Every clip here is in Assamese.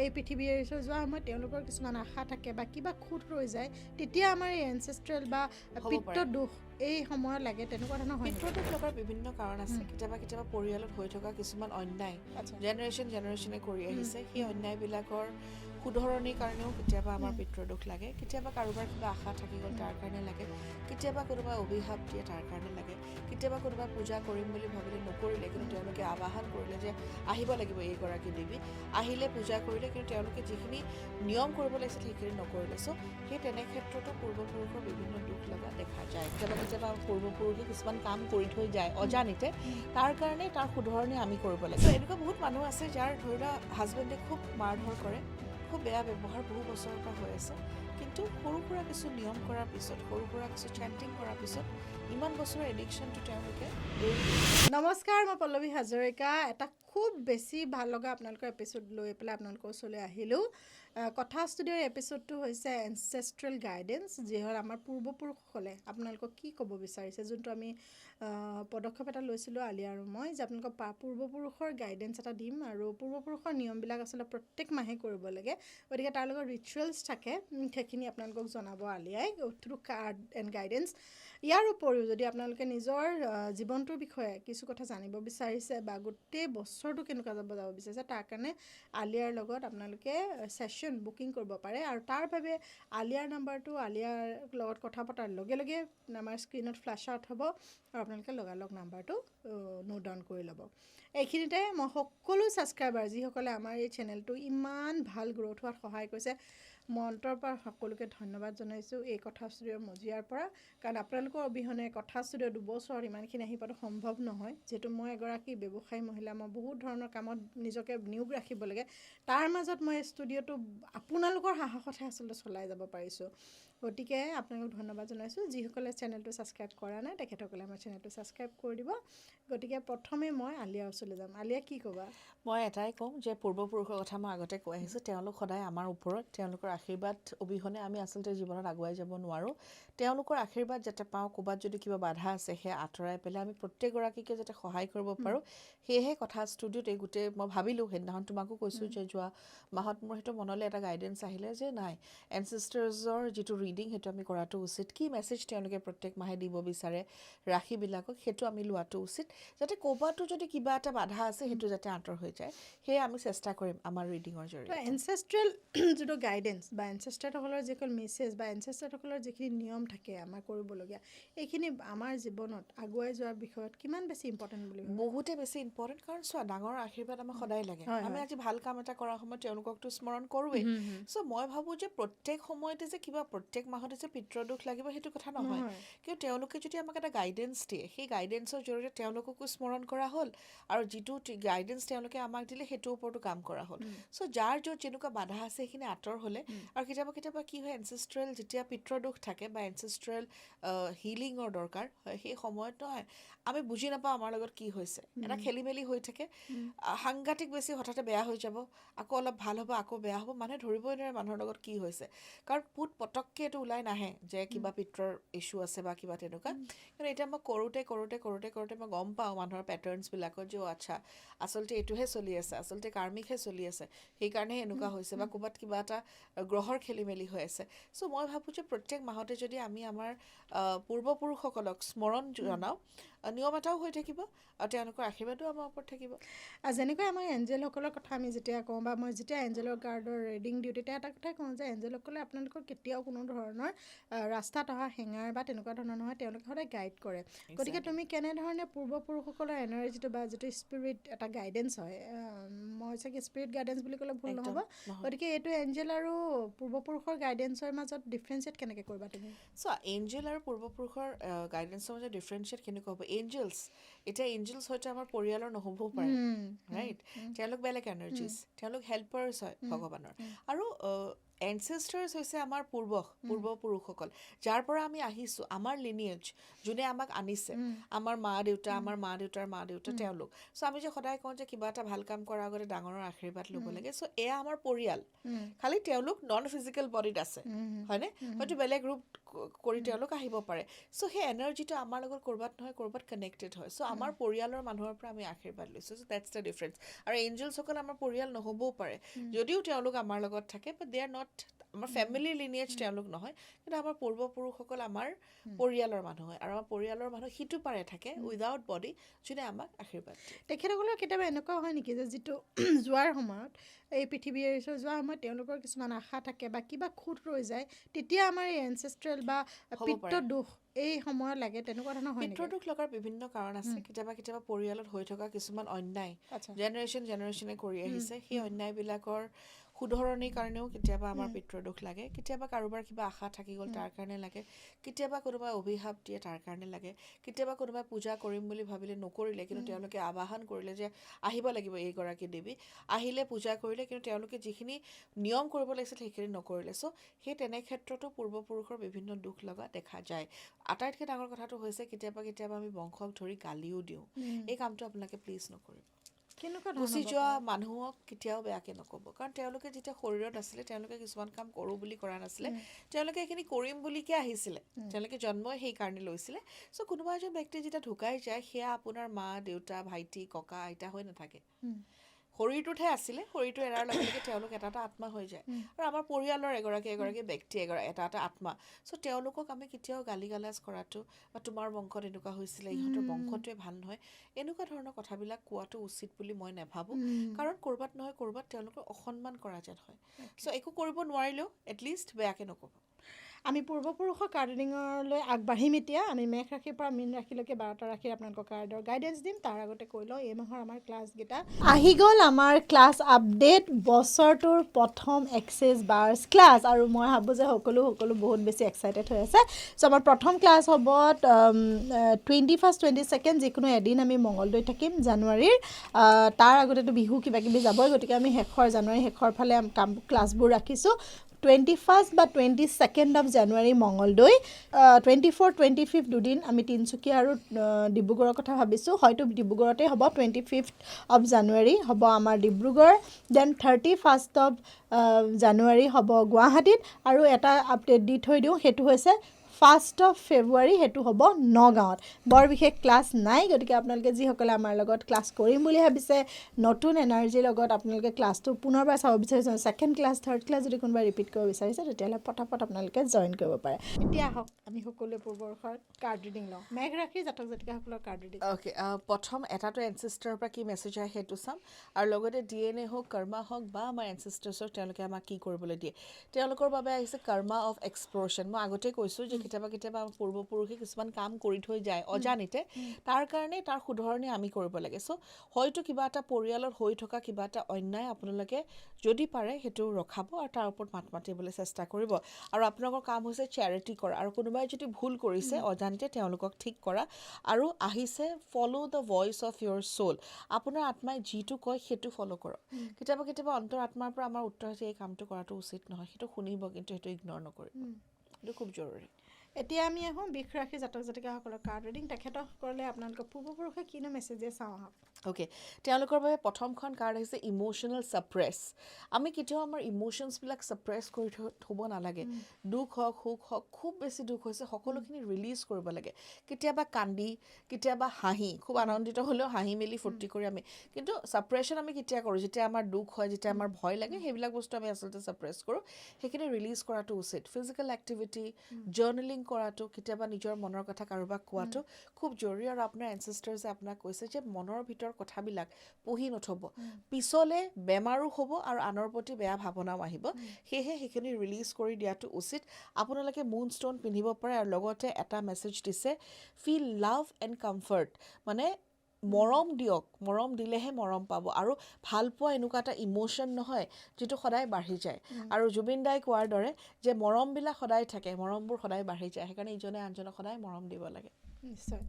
এই পৃথিৱী এৰি থৈ যোৱা সময়ত তেওঁলোকৰ কিছুমান আশা থাকে বা কিবা খুঁত ৰৈ যায়, তেতিয়া আমাৰ এই এনচেষ্ট্ৰেল বা পিতৃ দোষ এই সময়ত লাগে, তেনেকুৱা ধৰণৰ হয়। পিতৃ দোষ লগাৰ বিভিন্ন কাৰণ আছে। কেতিয়াবা পৰিয়ালত হৈ থকা কিছুমান অন্যায় জেনেৰেশ্যনে কৰি আহিছে, সেই অন্যায়বিলাকৰ শুধৰণিৰ কাৰণেও কেতিয়াবা আমাৰ পিতৃ দোষ লাগে। কেতিয়াবা কাৰোবাৰ কিবা আশা থাকি গ'ল তাৰ কাৰণে লাগে, কেতিয়াবা কোনোবা অভিশাপ দিয়ে তাৰ কাৰণে লাগে, কেতিয়াবা কোনোবা পূজা কৰিম বুলি ভাবিলে নকৰিলে, কিন্তু তেওঁলোকে আবাহন কৰিলে যে আহিব লাগিব এইগৰাকী দেৱী, আহিলে পূজা কৰিলে, কিন্তু তেওঁলোকে যিখিনি নিয়ম কৰিব লাগিছিল সেইখিনি নকৰিলে। চ' সেই তেনে ক্ষেত্ৰতো পূৰ্বপুৰুষৰ বিভিন্ন দুখ লগা দেখা যায়। কেতিয়াবা পূৰ্বপুৰুষে কিছুমান কাম কৰি থৈ যায় অজানিতে, তাৰ কাৰণে তাৰ শুধৰণি আমি কৰিব লাগে। চ' এনেকুৱা বহুত মানুহ আছে যাৰ ধৰি লোৱা হাজবেণ্ডে খুব মাৰধৰ কৰে, খুব বেয়া ব্যৱহাৰ বহু বছৰৰ পৰা হৈ আছে, কিন্তু সৰু সুৰা কিছু নিয়ম কৰাৰ পিছত, সৰু সুৰা কিছু চেণ্টিং কৰাৰ পিছত ইমান বছৰৰ এডিকশ্যনটো তেওঁলোকে নমস্কাৰ, মই পল্লৱী হাজৰিকা। এটা খুব বেছি ভাল লগা আপোনালোকৰ এপিছ'ড লৈ পেলাই আপোনালোকৰ ওচৰলৈ আহিলোঁ। কথা ষ্টুডিঅ'ৰ এপিছ'ডটো হৈছে এনচেষ্ট্ৰেল গাইডেন্স, যি হ'ল আমাৰ পূৰ্বপুৰুষসকলে আপোনালোকক কি ক'ব বিচাৰিছে, যোনটো আমি পদক্ষেপ এটা লৈছিলোঁ আলিয়া আৰু মই, যে আপোনালোকৰ পূৰ্বপুৰুষৰ গাইডেন্স এটা দিম, আৰু পূৰ্বপুৰুষৰ নিয়মবিলাক আচলতে প্ৰত্যেক মাহে কৰিব লাগে, গতিকে তাৰ লগত ৰিচুৱেলছ থাকে, সেইখিনি আপোনালোকক জনাব আলিয়াই থ্ৰু কাৰ্ড এণ্ড গাইডেন্স। ইয়াৰ উপৰিও যদি আপোনালোকে নিজৰ জীৱনটোৰ বিষয়ে কিছু কথা জানিব বিচাৰিছে বা গোটেই বছৰটো কেনেকুৱা যাব বিচাৰিছে, তাৰ কাৰণে আলিয়াৰ লগত আপোনালোকে ছেশ্যন বুকিং কৰিব পাৰে। আৰু তাৰ বাবে আলিয়াৰ নাম্বাৰটো আলিয়াৰ লগত কথা পতাৰ লগে লগে আমাৰ স্ক্ৰীণত ফ্লেছ আউট হ'ব, আৰু আপোনালোকে লগালগ নাম্বাৰটো নোট ডাউন কৰি ল'ব। এইখিনিতে মই সকলো ছাবস্ক্ৰাইবাৰ যিসকলে আমাৰ এই চেনেলটো ইমান ভাল গ্ৰ'থ হোৱাত সহায় কৰিছে, মই অন্তৰৰ পৰা সকলোকে ধন্যবাদ জনাইছোঁ এই কথা ষ্টুডিঅ'ৰ মজিয়াৰ পৰা, কাৰণ আপোনালোকৰ অবিহনে কথা ষ্টুডিঅ' 2 বছৰত ইমানখিনি আহি পোৱাটো সম্ভৱ নহয়। যিহেতু মই এগৰাকী ব্যৱসায়ী মহিলা, মই বহুত ধৰণৰ কামত নিজকে নিয়োগ ৰাখিব লাগে, তাৰ মাজত মই ষ্টুডিঅ'টো আপোনালোকৰ সাহসতহে আচলতে চলাই যাব পাৰিছোঁ। গতিকে আপোনালোকক ধন্যবাদ জনাইছোঁ। যিসকলে চেনেলটো ছাবস্ক্ৰাইব কৰা নাই তেখেতসকলে আমাৰ চেনেলটো ছাবস্ক্ৰাইব কৰি দিব। গতিকে প্ৰথমে মই আলিয়াৰ ওচৰলৈ যাম। আলিয়া, কি ক'বা? মই এটাই ক'ম যে পূৰ্বপুৰুষৰ কথা মই আগতে কৈ আহিছোঁ, তেওঁলোক সদায় আমাৰ ওপৰত, তেওঁলোকৰ আশীৰ্বাদ অবিহনে আমি আচলতে জীৱনত আগুৱাই যাব নোৱাৰোঁ। তেওঁলোকৰ আশীৰ্বাদ যাতে পাওঁ, ক'ৰবাত যদি কিবা বাধা আছে সেয়া আঁতৰাই পেলাই আমি প্ৰত্যেকগৰাকীকে যাতে সহায় কৰিব পাৰোঁ, সেয়েহে কথা ষ্টুডিঅ'ত এই গোটেই মই ভাবিলোঁ, সেইদিনাখন তোমাকো কৈছোঁ যে যোৱা মাহত মোৰ সেইটো মনলৈ এটা গাইডেন্স আহিলে যে নাই, এনচেষ্টাৰ্ছৰ যিটো ৰিডিং সেইটো আমি কৰাটো উচিত। কি মেছেজ তেওঁলোকে প্ৰত্যেক মাহে দিব বিচাৰে ৰাশিবিলাকক, সেইটো আমি লোৱাটো উচিত, যাতে ক'ৰবাতো যদি কিবা এটা বাধা আছে সেইটো যাতে আঁতৰ হৈ যায়। সেয়ে আমি চেষ্টা কৰিম আমাৰ ৰিডিঙৰ জৰিয়তে। এনচেষ্ট্ৰেল যিটো গাইডেন্স বা এনচেষ্টাৰসকলৰ যিসকল মেছেজ বা এনচেষ্টাৰসকলৰ যিখিনি নিয়ম থাকে আমাৰ কৰিবলগীয়া, এইখিনি আমাৰ জীৱনত আগুৱাই যোৱাৰ বিষয়ত কিমান বেছি ইম্পৰ্টেণ্ট বুলি ভাবে? বহুতে বেছি ইম্পৰ্টেণ্ট, কাৰণ চোৱা, ডাঙৰ আশীৰ্বাদ আমাক সদায় লাগে। আমি আজি ভাল কাম এটা কৰাৰ সময়ত তেওঁলোককতো স্মৰণ কৰোঁৱেই। চ' মই ভাবোঁ যে প্ৰত্যেক সময়তে যে কিবা প্ৰত্যেক মাহতে যে পিতৃদোষ লাগিব সেইটো কথা নহয়, কিন্তু তেওঁলোকে যদি আমাক এটা গাইডেন্স দিয়ে, সেই গাইডেন্সৰ জৰিয়তে তেওঁলোককো স্মৰণ কৰা হ'ল, আৰু যিটো গাইডেন্স তেওঁলোকে আমাক দিলে সেইটোৰ ওপৰতো কাম কৰা হ'ল। চ' যাৰ য'ত যেনেকুৱা বাধা আছে সেইখিনি আঁতৰ হ'লে, আৰু কেতিয়াবা কি হয়, এনচেষ্ট্ৰেল যেতিয়া পিতৃদোষ থাকে বা এনচেষ্ট্ৰেল হিলিঙৰ দৰকাৰ হয়, সেই সময়ত নহয় আমি বুজি নাপাওঁ আমাৰ লগত কি হৈছে, এটা খেলি মেলি হৈ থাকে, সাংঘাতিক বেছি হঠাতে বেয়া হৈ যাব, আকৌ অলপ ভাল হ'ব, আকৌ বেয়া হ'ব, মানুহে ধৰিবই নোৱাৰে মানুহৰ লগত কি হৈছে, কাৰণ পটককৈ এইটো ওলাই নাহে যে কিবা পিত্ৰৰ ইছ্যু আছে বা কিবা তেনেকুৱা। কিন্তু এতিয়া মই কৰোঁতে মই গম পাওঁ মানুহৰ পেটাৰ্ণছবিলাকত যে আচ্ছা, আচলতে এইটোহে চলি আছে, আচলতে কাৰ্মিকহে চলি আছে, সেইকাৰণেহে এনেকুৱা হৈছে, বা ক'ৰবাত কিবা এটা গ্ৰহৰ খেলি মেলি হৈ আছে। চ' মই ভাবোঁ যে প্ৰত্যেক মাহতে যদি আমি আমাৰ পূৰ্বপুৰুষসকলক স্মৰণ জনাওঁ, নিয়ম এটাও হৈ থাকিব, আৰু তেওঁলোকৰ আশীৰ্বাদো আমাৰ ওপৰত থাকিব। যেনেকৈ আমাৰ এঞ্জেলসকলৰ কথা আমি যেতিয়া কওঁ, বা মই যেতিয়া এঞ্জেলৰ কাৰ্ডৰ ৰিডিং দিওঁ, তেতিয়া এটা কথাই কওঁ যে এঞ্জেলসকলে আপোনালোকৰ কেতিয়াও কোনো ধৰণৰ ৰাস্তাত অহা হেঙাৰ বা তেনেকুৱা ধৰণৰ নহয়, তেওঁলোকে সদায় গাইড কৰে। গতিকে তুমি কেনেধৰণে পূৰ্বপুৰুষসকলৰ এনাৰ্জিটো বা যিটো স্পিৰিট এটা গাইডেন্স হয়, মই চাগে স্পিৰিট গাইডেন্স বুলি ক'লে ভুল নহ'ব, গতিকে এইটো এঞ্জেল আৰু পূৰ্বপুৰুষৰ গাইডেন্সৰ মাজত ডিফাৰেঞ্চিয়েট কেনেকৈ কৰিবা তুমি? চ' এঞ্জেল আৰু পূৰ্বপুৰুষৰ গাইডেন্সৰ মাজত ডিফাৰেঞ্চিয়েট কেনেকুৱা হ'ব? এতিয়া এঞ্জেলছ হয়তো আমাৰ পৰিয়ালৰ নহ'বও পাৰে, ৰাইট? তেওঁলোক বেলেগ এনাৰ্জিজ, তেওঁলোক হেল্পাৰ্ছ হয় ভগৱানৰ। আৰু এনচেষ্টাৰ্ছ হৈছে আমাৰ পূৰ্বপুৰুষসকল, যাৰ পৰা আমি আহিছোঁ, আমাৰ লিনিয়েজ, যোনে আমাক আনিছে, আমাৰ মা দেউতা, আমাৰ মা দেউতাৰ মা দেউতা, তেওঁলোক। চ' আমি যে সদায় কওঁ যে কিবা এটা ভাল কাম কৰাৰ আগতে ডাঙৰৰ আশীৰ্বাদ ল'ব লাগে, চ' এয়া আমাৰ পৰিয়াল, খালি তেওঁলোক নন ফিজিকেল বডিত আছে, হয়নে? হয়তো বেলেগ ৰূপ কৰি তেওঁলোক আহিব পাৰে। চ' সেই এনাৰ্জিটো আমাৰ লগত ক'ৰবাত নহয় ক'ৰবাত কানেক্টেড হয়। চ' আমাৰ পৰিয়ালৰ মানুহৰ পৰা আমি আশীৰ্বাদ লৈছোঁ। চ' দেটছ দ্য ডিফাৰেঞ্চ। আৰু এঞ্জেলছসকল আমাৰ পৰিয়াল নহ'বও পাৰে, যদিও তেওঁলোক আমাৰ লগত থাকে, বাট দে আৰ নট আমাৰ ফেমিলি লিনিয়েজ, তেওঁলোক নহয়, কিন্তু আমাৰ পূৰ্বপুৰুষসকল আমাৰ পৰিয়ালৰ মানুহ হয়। আৰু আমাৰ পৰিয়ালৰ মানুহ সিটো পাৰে থাকে উইদাউট বডি, যোনে আমাক আশীৰ্বাদ দিয়ে। তেখেতসকলৰ কেতিয়াবা এনেকুৱা হয় নেকি যে যিটো যোৱাৰ সময়ত এই পৃথিৱী এৰি থৈ যোৱাৰ সময়ত তেওঁলোকৰ কিছুমান আশা থাকে বা কিবা খুঁত ৰৈ যায়, তেতিয়া আমাৰ এই এনচেষ্ট্ৰেল বা পিতৃ দোষ এই সময়ত লাগে, তেনেকুৱা ধৰণৰ হয় নেকি? পিতৃ দোষ লগাৰ বিভিন্ন কাৰণ আছে। কেতিয়াবা পৰিয়ালত হৈ থকা কিছুমান অন্যায় জেনেৰেশ্যনে কৰি আহিছে, সেই অন্যায়বিলাকৰ শুধৰণিৰ কাৰণেও কেতিয়াবা আমাৰ পিতৃ দোষ লাগে। কেতিয়াবা কাৰোবাৰ কিবা আশা থাকি গ'ল, তাৰ কাৰণে লাগে। কেতিয়াবা কোনোবাই অভিশাপ দিয়ে, তাৰ কাৰণে লাগে। কেতিয়াবা কোনোবাই পূজা কৰিম বুলি ভাবিলে নকৰিলে, কিন্তু তেওঁলোকে আবাহন কৰিলে যে আহিব লাগিব এইগৰাকী দেৱী, আহিলে পূজা কৰিলে, কিন্তু তেওঁলোকে যিখিনি নিয়ম কৰিব লাগিছিল সেইখিনি নকৰিলে। চ' সেই তেনে ক্ষেত্ৰতো পূৰ্বপুৰুষৰ বিভিন্ন দুখ লগা দেখা যায়। আটাইতকৈ ডাঙৰ কথাটো হৈছে কেতিয়াবা আমি বংশক ধৰি গালিও দিওঁ, এই কামটো আপোনালোকে প্লিজ নকৰিব। গুচি যোৱা মানুহক কেতিয়াও বেয়াকৈ নক'ব, কাৰণ তেওঁলোকে যেতিয়া শৰীৰত আছিলে তেওঁলোকে কিছুমান কাম কৰোঁ বুলি কৰা নাছিলে, তেওঁলোকে এইখিনি কৰিম বুলিকে আহিছিলে, তেওঁলোকে জন্মই সেইকাৰণে লৈছিলে। চ' কোনোবা এজন ব্যক্তি যেতিয়া ঢুকাই যায়, সেয়া আপোনাৰ মা দেউতা ভাইটি ককা আইতা হৈ নাথাকে, শৰীৰটোতহে আছিলে। শৰীৰটো এৰাৰ লগে লগে তেওঁলোক এটা আত্মা হৈ যায়। আৰু আমাৰ পৰিয়ালৰ এগৰাকী ব্যক্তি এটা আত্মা। চ' তেওঁলোকক আমি কেতিয়াও গালি গালাজ কৰাটো বা তোমাৰ বংশত এনেকুৱা হৈছিলে, ইহঁতৰ বংশটোৱে ভাল নহয়, এনেকুৱা ধৰণৰ কথাবিলাক কোৱাটো উচিত বুলি মই নাভাবোঁ। কাৰণ ক'ৰবাত নহয় ক'ৰবাত তেওঁলোকৰ অসন্মান কৰা যেন হয়। চ' একো কৰিব নোৱাৰিলেও এটলিষ্ট বেয়াকৈ নক'ব। আমি পূৰ্বপুৰুষৰ কাৰ্ডিঙলৈ আগবাঢ়িম। এতিয়া আমি মেষ ৰাশিৰ পৰা মীন ৰাশিলৈকে 12টা ৰাশিৰ আপোনালোকৰ কাৰ্ডৰ গাইডেঞ্চ দিম। তাৰ আগতে কৈ লওঁ এই মাহৰ আমাৰ ক্লাছকেইটা আহি গ'ল। আমাৰ ক্লাছ আপডেট, বছৰটোৰ প্ৰথম এক্সেছ বাৰ্ছ ক্লাছ, আৰু মই ভাবোঁ যে সকলো বহুত বেছি এক্সাইটেড হৈ আছে। চ' আমাৰ প্ৰথম ক্লাছ হ'ব 21st 22nd, যিকোনো এদিন আমি মঙলদৈত থাকিম জানুৱাৰীৰ। তাৰ আগতেতো বিহু কিবাকিবি যাবই, গতিকে আমি জানুৱাৰী শেষৰ ফালে ক্লাছবোৰ ৰাখিছোঁ। 21st বা 22nd অফ জানুৱাৰী মঙলদৈ, 24, 25 দুদিন আমি তিনিচুকীয়া আৰু ডিব্ৰুগড়ৰ কথা ভাবিছোঁ। হয়তো ডিব্ৰুগড়তে হ'ব। 25th অফ জানুৱাৰী হ'ব আমাৰ ডিব্ৰুগড়, দেন 31st অফ জানুৱাৰী হ'ব গুৱাহাটীত, আৰু এটা আপডেট দি থৈ দিওঁ, সেইটো হৈছে 1st অফ ফেব্ৰুৱাৰী, সেইটো হ'ব নগাঁৱত। বৰ বিশেষ ক্লাছ নাই, গতিকে আপোনালোকে যিসকলে আমাৰ লগত ক্লাছ কৰিম বুলি ভাবিছে, নতুন এনাৰ্জিৰ লগত আপোনালোকে ক্লাছটো পুনৰবাৰ চাব বিচাৰিছে, ছেকেণ্ড ক্লাছ থাৰ্ড ক্লাছ যদি কোনোবাই ৰিপিট কৰিব বিচাৰিছে, তেতিয়াহ'লে পটাপট আপোনালোকে জইন কৰিব পাৰে। এতিয়া আহক আমি সকলোৱে পূৰ্বপুৰুষৰ কাৰ্ড ৰিডিং লওঁ। মেঘ ৰাশি জাতক জাতিকাসকলৰ কাৰ্ড ৰিডিং। অ'কে, প্ৰথম এটাটো এনচেষ্টাৰৰ পৰা কি মেছেজ আহে সেইটো চাম, আৰু লগতে DNA হওক, কৰ্মা হওক বা আমাৰ এনচেষ্টাৰ্ছক তেওঁলোকে আমাক কি কৰিবলৈ দিয়ে। তেওঁলোকৰ বাবে আহিছে কৰ্মা অফ এক্সপ্ল'ৰশ্যন। মই আগতে কৈছোঁ যে কেতিয়াবা আমাৰ পূৰ্বপুৰুষে কিছুমান কাম কৰি থৈ যায় অজানিতে, তাৰ কাৰণে তাৰ শুধৰণি আমি কৰিব লাগে। চ' হয়তো কিবা এটা পৰিয়ালত হৈ থকা কিবা এটা অন্যায় আপোনালোকে যদি পাৰে সেইটো ৰখাব আৰু তাৰ ওপৰত মাত মাতিবলৈ চেষ্টা কৰিব। আৰু আপোনালোকৰ কাম হৈছে চেৰিটি কৰা, আৰু কোনোবাই যদি ভুল কৰিছে অজানিতে তেওঁলোকক ঠিক কৰা। আৰু আহিছে follow' the voice of your soul. আপোনাৰ আত্মাই যিটো কয় সেইটো ফ'ল' কৰক। কেতিয়াবা অন্তৰ আত্মাৰ পৰা আমাৰ উত্তৰ হৈছে এই কামটো কৰাটো উচিত নহয়, সেইটো শুনিব, কিন্তু সেইটো ইগন'ৰ নকৰিব, সেইটো খুব জৰুৰী। এতিয়া আমি আহোঁ বৃষ ৰাশি জাতক জাতিকাসকলৰ কাৰ্ড ৰিডিং। তেখেতসকলে আপোনালোকৰ পূৰ্বপুৰুষে কিনো মেছেজে চাওঁ আহক। অ'কে, তেওঁলোকৰ বাবে প্ৰথমখন কাৰ্ড আহিছে ইম'শ্যনেল ছাপ্ৰেছ। আমি কেতিয়াও আমাৰ ইম'শ্যনছবিলাক ছাপ্ৰেছ কৰি থ'ব নালাগে। দুখ হওক, সুখ হওক, খুব বেছি দুখ হৈছে, সকলোখিনি ৰিলিজ কৰিব লাগে। কেতিয়াবা কান্দি, কেতিয়াবা হাঁহি, খুব আনন্দিত হ'লেও হাঁহি মেলি ফূৰ্তি কৰি আমি, কিন্তু ছাপ্ৰেছন আমি কেতিয়া কৰোঁ? যেতিয়া আমাৰ দুখ হয়, যেতিয়া আমাৰ ভয় লাগে, সেইবিলাক বস্তু আমি আচলতে ছাপ্ৰেছ কৰোঁ। সেইখিনি ৰিলিজ কৰাটো উচিত। ফিজিকেল এক্টিভিটি, জাৰ্নেলিং কৰাটো, কেতিয়াবা নিজৰ মনৰ কথা কাৰোবাক কোৱাটো খুব জৰুৰী। আৰু আপোনাৰ এনচেষ্টাৰ্ছে আপোনাক কৈছে যে মনৰ ভিতৰৰ কথাবিলাক পুহি নথ'ব, পিছলে বেমাৰো হ'ব আৰু আনৰ প্ৰতি বেয়া ভাৱনাও আহিব। সেয়েহে সেইখিনি ৰিলিজ কৰি দিয়াটো উচিত। আপোনালোকে মুন ষ্ট'ন পিন্ধিব পাৰে, আৰু লগতে এটা মেছেজ দিছে ফিল লাভ এণ্ড কমফৰ্ট, মানে মৰম দিয়ক, মৰম দিলেহে মৰম পাব। আৰু ভাল পোৱা এনেকুৱা এটা ইম'শ্যন নহয় যিটো সদায় বাঢ়ি যায়। আৰু জুবিন দাই কোৱাৰ দৰে যে মৰমবিলাক সদায় থাকে, মৰমবোৰ সদায় বাঢ়ি যায়, সেইকাৰণে ইজনে আনজনক সদায় মৰম দিব লাগে। নিশ্চয়।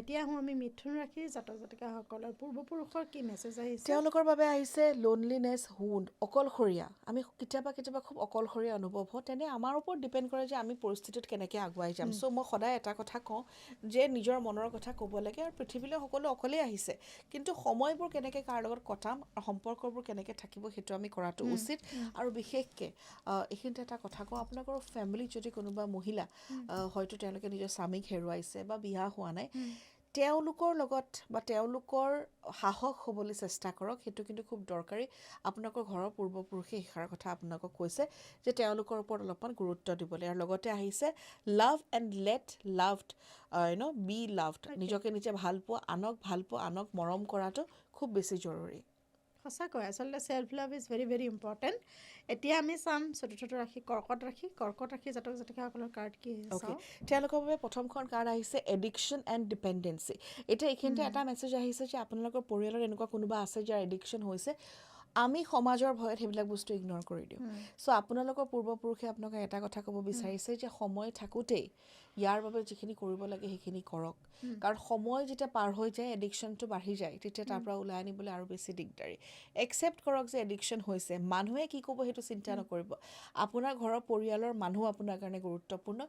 এতিয়া আহোঁ আমি মিথুন ৰাশিৰ জাতক জাতিকাসকলৰ পূৰ্বপুৰুষৰ কি মেছেজ আহিছে? তেওঁলোকৰ বাবে আহিছে লোনলিনেছ, হুণ্ড, অকলশৰীয়া। আমি কেতিয়াবা খুব অকলশৰীয়া অনুভৱ হওঁ, তেনে আমাৰ ওপৰত ডিপেণ্ড কৰে যে আমি পৰিস্থিতিত কেনেকৈ আগুৱাই যাম। চ' মই সদায় এটা কথা কওঁ যে নিজৰ মনৰ কথা ক'ব লাগে, আৰু পৃথিৱীলৈ সকলো অকলেই আহিছে, কিন্তু সময়বোৰ কেনেকৈ কাৰ লগত কটাম আৰু সম্পৰ্কবোৰ কেনেকৈ থাকিব সেইটো আমি কৰাটো উচিত। আৰু বিশেষকৈ এইখিনিতে এটা কথা কওঁ, আপোনালোকৰ ফেমিলিত যদি কোনোবা মহিলা হয়তো তেওঁলোকে নিজৰ স্বামীক হেৰুৱাইছে বা বিয়া হোৱা নাই, তেওঁলোকৰ লগত বা তেওঁলোকৰ সাহস হ'বলৈ চেষ্টা কৰক। সেইটো কিন্তু খুব দৰকাৰী। আপোনালোকৰ ঘৰৰ পূৰ্বপুৰুষে এষাৰ কথা আপোনালোকক কৈছে যে তেওঁলোকৰ ওপৰত অলপমান গুৰুত্ব দিবলৈ। আৰু লগতে আহিছে love and let loved be loved. নিজকে নিজে ভাল পোৱা, আনক ভাল পোৱা, আনক মৰম কৰাটো খুব বেছি জৰুৰী। সঁচাকৈ আচলতে self love is very very important. এতিয়া আমি চাম চতুৰ্থ ৰাশি কৰ্কট ৰাশি জাতক জাতিকাসকলৰ কাৰ্ড কি অ'কে, তেওঁলোকৰ বাবে প্ৰথমখন কাৰ্ড আহিছে এডিকশ্যন এণ্ড ডিপেণ্ডেঞ্চি। এতিয়া এইখিনিতে এটা মেছেজ আহিছে যে আপোনালোকৰ পৰিয়ালত এনেকুৱা কোনোবা আছে যাৰ এডিকশ্যন হৈছে। আমি সমাজৰ ভয়ত সেইবিলাক বস্তু ইগন'ৰ কৰি দিওঁ। চ' আপোনালোকৰ পূৰ্বপুৰুষে আপোনালোকে এটা কথা ক'ব বিচাৰিছে যে সময় থাকোঁতেই ইয়াৰ বাবে যিখিনি কৰিব লাগে সেইখিনি কৰক। কাৰণ সময় যেতিয়া পাৰ হৈ যায়, এডিকশ্যনটো বাঢ়ি যায়, তেতিয়া তাৰ পৰা ওলাই আনিবলৈ আৰু বেছি দিগদাৰী। একচেপ্ট কৰক যে এডিকশ্যন হৈছে। মানুহে কি ক'ব সেইটো চিন্তা নকৰিব। আপোনাৰ ঘৰৰ পৰিয়ালৰ মানুহ আপোনাৰ কাৰণে গুৰুত্বপূৰ্ণ।